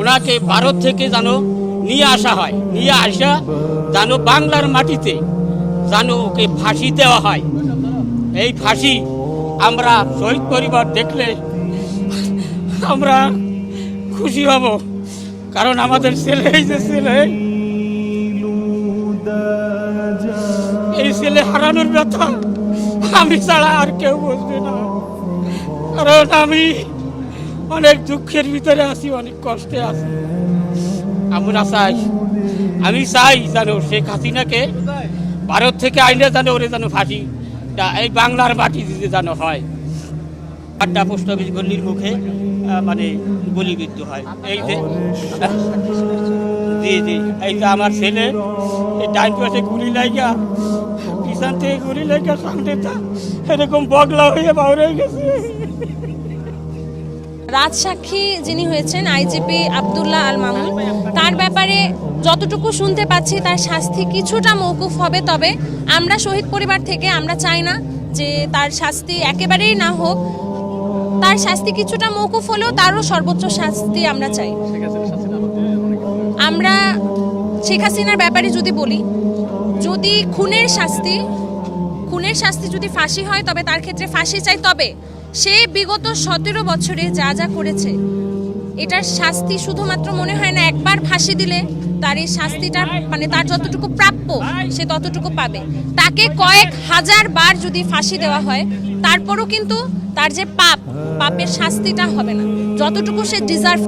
ওনাকে ভারত থেকে যেন নিয়ে আসা হয়, নিয়ে আসা যেন বাংলার মাটিতে যেন ওকে ফাঁসি দেওয়া হয়। এই ফাঁসি আমরা শহীদ পরিবার দেখলে আমরা খুশি হব, কারণ আমাদের ছেলে, এই যে ছেলে, এই ছেলে হারানোর ব্যথা আমি ছাড়া আর কেউ বুঝবে না। কারণ আমি অনেক দুঃখের ভিতরে আছি, অনেক কষ্টে আছি। আমি চাই যেন শেখ হাসিনাকে ভারত থেকে আইনে যেন ওরে যেন ফাঁসি এই বাংলার মাটি দিতে যেন হয়। আড্ডা পোস্ট অফিস গল্লির মুখে মানে গুলিবিদ্ধ হয়। এই যে জি জি, এই যে আমার ছেলে, এই ডান পাশে গুলি লাগা, পিছন থেকে গুলি লাগা, সামনে এরকম বগলা হয়ে বার হয়ে গেছে। রাজসাক্ষী যিনি হয়েছেন আইজিপি আব্দুল্লাহ আল মামুন, তার ব্যাপারে যতটুকু শুনতে পাচ্ছি তার শাস্তি কিছুটা মওকুফ হবে। তবে আমরা শহীদ পরিবার থেকে আমরা চাই না যে তার শাস্তি একেবারেই না হোক, তার শাস্তি কিছুটা মওকুফ হলেও তারও সর্বোচ্চ শাস্তি আমরা চাই। আমরা শেখ হাসিনার ব্যাপারে যদি বলি, যদি খুনের শাস্তি যদি ফাঁসি হয় তবে তার ক্ষেত্রে ফাঁসি চাই। তবে সে বিগত 17 বছরে যা যা করেছে এটার শাস্তি শুধুমাত্র মনে হয় না একবার ফাঁসি দিলে তার এই শাস্তিটা মানে তার যতটুকু প্রাপ্য সে ততটুকু পাবে। তাকে কয়েক হাজার বার যদি ফাঁসি দেওয়া হয় তারপরও কিন্তু তার যে পাপের শাস্তিটা হবে না, যতটুকু সে ডিজার্ভ